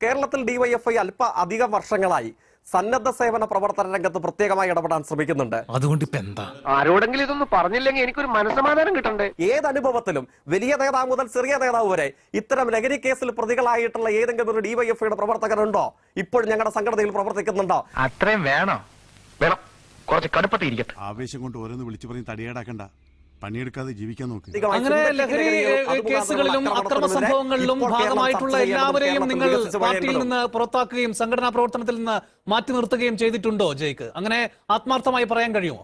കേരളത്തിൽ ഡിവൈഎഫ്ഐ അധികം വർഷങ്ങളായി സന്നദ്ധ സേവന പ്രവർത്തന രംഗത്ത് പ്രത്യേകമായി ഇടപെടാൻ ശ്രമിക്കുന്നുണ്ട്. അതുകൊണ്ട് ഇപ്പൊ എന്താ? ആരോടെങ്കിലും ഇതൊന്നും പറഞ്ഞില്ലെങ്കിൽ എനിക്കൊരു മനസ്സമാധാനം കിട്ടണ്ടേ? ഏതനുഭവത്തിലും വലിയ നേതാവ് മുതൽ ചെറിയ നേതാവ് വരെ ഇത്തരം ലഹരി കേസിൽ പ്രതികളായിട്ടുള്ള ഏതെങ്കിലും ഒരു ഡിവൈഎഫ്ഐയുടെ പ്രവർത്തകരുണ്ടോ? ഇപ്പോൾ ഞങ്ങളുടെ സംഘടനയിൽ പ്രവർത്തിക്കുന്നുണ്ടോ? അത്രയും വേണം. കുറച്ച് കടുപ്പത്തിരിക്കട്ടെ. ആവേശം കൊണ്ട് ഓരോന്ന് വിളിച്ചു പറഞ്ഞ് തടിയേടാക്കണ്ട. പണിയെടുക്കാതെ ജീവിക്കാൻ നോക്ക്. അങ്ങനെ ലഹരി കേസുകളിലും അക്രമ സംഭവങ്ങളിലും ഭാഗമായിട്ടുള്ള എല്ലാവരെയും നിങ്ങൾ പാർട്ടിയിൽ നിന്ന് പുറത്താക്കുകയും സംഘടനാ പ്രവർത്തനത്തിൽ നിന്ന് മാറ്റി നിർത്തുകയും ചെയ്തിട്ടുണ്ടോ ജയ്ക്ക്? അങ്ങനെ ആത്മാർത്ഥമായി പറയാൻ കഴിയുമോ?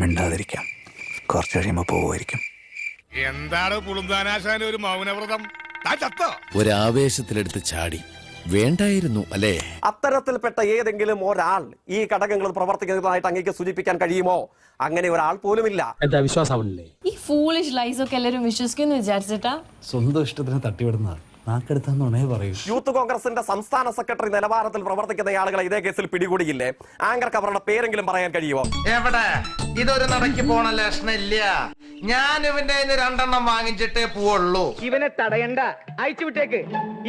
മിണ്ടാതിരിക്കാം, കുറച്ച് കഴിയുമ്പോ പോവുമായിരിക്കും. എന്താണ് പുളുന്താനാശാന ഒരു മൗനവ്രതം? ഒരാവേശത്തിലെടുത്ത് ചാടി വേണ്ടായിരുന്നു അല്ലേ? അത്തരത്തിൽപ്പെട്ട ഏതെങ്കിലും ഒരാൾ ഈ ഘടകങ്ങൾ പ്രവർത്തിക്കുന്നതായിട്ട് അങ്ങേക്ക് സൂചിപ്പിക്കാൻ കഴിയുമോ? അങ്ങനെ ഒരാൾ പോലുമില്ല. എന്താ വിശ്വാസമാവില്ലേ? ഈ ഫൂളിഷ് ലൈസ് ഒക്കെ എല്ലാവരും വിശ്വസിക്കുന്നു വിചാരിച്ചിട്ടാ? സ്വന്തം ഇഷ്ടത്തിന് തട്ടിവിടുന്നതാണ്. നാക്കെടുത്താന്നുണേ പറയൂ. യൂത്ത് കോൺഗ്രസിന്റെ സംസ്ഥാന സെക്രട്ടറി നിലവാരത്തിൽ പ്രവർത്തിക്കുന്ന ആളുകളെ ഇതേ കേസിൽ പിടികൂടിയില്ലേ? ആങ്കർക്ക് അവരുടെ പേരെങ്കിലും പറയാൻ കഴിയുമോ? എവിടെ? ഇതൊരു നടക്കി പോണ ലക്ഷണില്ല. ഞാൻ ഇവന്റെ രണ്ടെണ്ണം വാങ്ങിച്ചിട്ടേ പോവുള്ളൂ. ഇവനെ തടയണ്ട, അയച്ചു വിട്ടേക്ക്.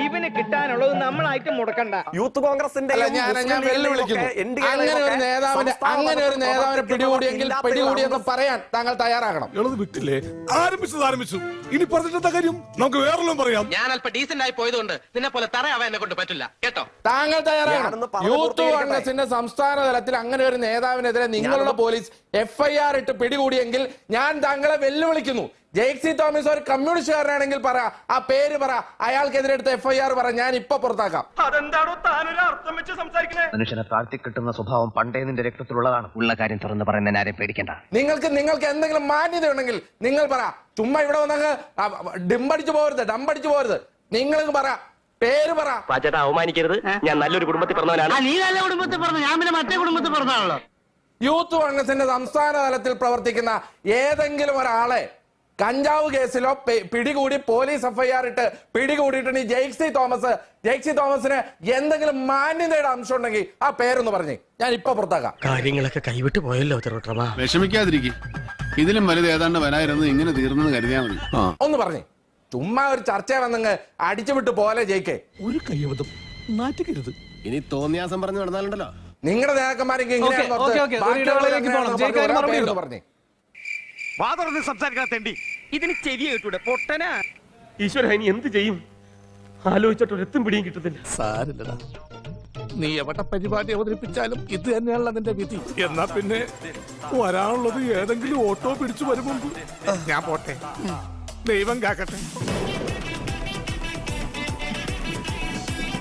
ഇവന് കിട്ടാനുള്ളത് നമ്മളായിട്ട് മുടക്കണ്ട. യൂത്ത് കോൺഗ്രസിന്റെ ഞാൻ വെല്ലുവിളിക്കുന്നു. അങ്ങനെ ഒരു നേതാവിനെ പിടികൂടിയെങ്കിൽ പിടികൂടിയെന്ന് പറയാൻ താങ്കൾ തയ്യാറാകണം. വിട്ടില്ലേ? ആരംഭിച്ചു. ഇനി പറഞ്ഞിട്ടെന്താ കാര്യം? നമുക്ക് വേറെല്ലാം പറയാം. ഞാൻ അല്പം ഡീസന്റ് ആയി പോയതുകൊണ്ട് നിന്നെ പോലെ തറയാവാൻ എന്നെ കൊണ്ട് പറ്റില്ല കേട്ടോ. താങ്കൾ തയ്യാറാകണം. യൂത്ത് കോൺഗ്രസിന്റെ സംസ്ഥാന തലത്തിൽ അങ്ങനെ ഒരു നേതാവിനെതിരെ നിങ്ങളുടെ പോലീസ് FIR ഇട്ട് പിടികൂടിയെങ്കിൽ ഞാൻ താങ്കളെ വെല്ലുവിളിക്കുന്നു. ജെയ്സി തോമസ് ഒരു കമ്മ്യൂണിസ്റ്റുകാരനാണെങ്കിൽ പറ, ആ പേര് പറ, അയാൾക്കെതിരെ എടുത്ത FIR പറ, ഞാൻ ഇപ്പൊ പുറത്താക്കാം. അതെന്താണോ താനൊരു അർത്ഥം വെച്ച് സംസാരിക്കണേ? മനുഷ്യനെ താഴ്ത്തി കിട്ടുന്ന സ്വഭാവം പണ്ടേ നിന്റെ രക്തത്തിലുള്ളതാണ്. ഉള്ള കാര്യം തുറന്ന് പറയുന്ന ആരെയും പേടിക്കണ്ട. നിങ്ങൾക്ക് എന്തെങ്കിലും മാന്യത ഉണ്ടെങ്കിൽ നിങ്ങൾ പറ. ചുമ്മാ ഇവിടെ വന്നങ്ങ് ഡംപടിച്ചു പോകരുത്. നിങ്ങൾക്ക് പറ, പേര് പറ. പാച്ചേട്ടാ അവമാനിക്കരുത്. ഞാൻ നല്ലൊരു കുടുംബത്തിൽ പറഞ്ഞവനാണ്. നീ നല്ല കുടുംബത്തിൽ പറഞ്ഞു, ഞാൻ പിന്നെ മറ്റേ കുടുംബത്തിൽ പറഞ്ഞാണല്ലോ. യൂത്ത് കോൺഗ്രസിന്റെ സംസ്ഥാന തലത്തിൽ പ്രവർത്തിക്കുന്ന ഏതെങ്കിലും ഒരാളെ കഞ്ചാവ് കേസിലോ പിടികൂടി പോലീസ് FIR ഇട്ട് പിടികൂടിയിട്ടുണ്ട് ജെയ്സി തോമസിന് എന്തെങ്കിലും മാന്യതയുടെ അംശം ഉണ്ടെങ്കിൽ ആ പേരൊന്ന് പറഞ്ഞേ, ഞാൻ ഇപ്പൊ പുറത്താക്കാം. കാര്യങ്ങളൊക്കെ കൈവിട്ട് പോയല്ലോ. വിഷമിക്കാതിരിക്കും. ഇതിലും വലുത് ഏതാണ്ട് വരായിരുന്നു. ഇങ്ങനെ തീർന്നെന്ന് കരുതിയാൽ മതി. ഒന്ന് പറഞ്ഞേ. ചുമ്മാ ഒരു ചർച്ച വന്നങ്ങ് അടിച്ചുവിട്ട് പോലെ ജയിക്കേ. ഒരു കയ്യബദ്ധം നാറ്റിക്കരുത്. ഇനി തോന്നിയാസം പറഞ്ഞു നടന്നാലുണ്ടല്ലോ. നിങ്ങളുടെ നേതാക്കന്മാരെങ്കിൽ സംസാരിക്കാത്തേണ്ടി ഇതിന് ചെവി കേട്ടൂടെ പൊട്ടനാ. ഈശ്വര, ഇനി എന്ത് ചെയ്യും? ആലോചിച്ചിട്ട് എത്തും പിടിയും കിട്ടത്തില്ല. സാരില്ലടാ, നീ എവിടെ പരിപാടി അവതരിപ്പിച്ചാലും ഇത് തന്നെയാണല്ലോ നിന്റെ വിധി. എന്നാ പിന്നെ വരാനുള്ളത് ഏതെങ്കിലും ഓട്ടോ പിടിച്ചു വരുമ്പോ ഞാൻ പോട്ടെ. ദൈവം കാക്കട്ടെ.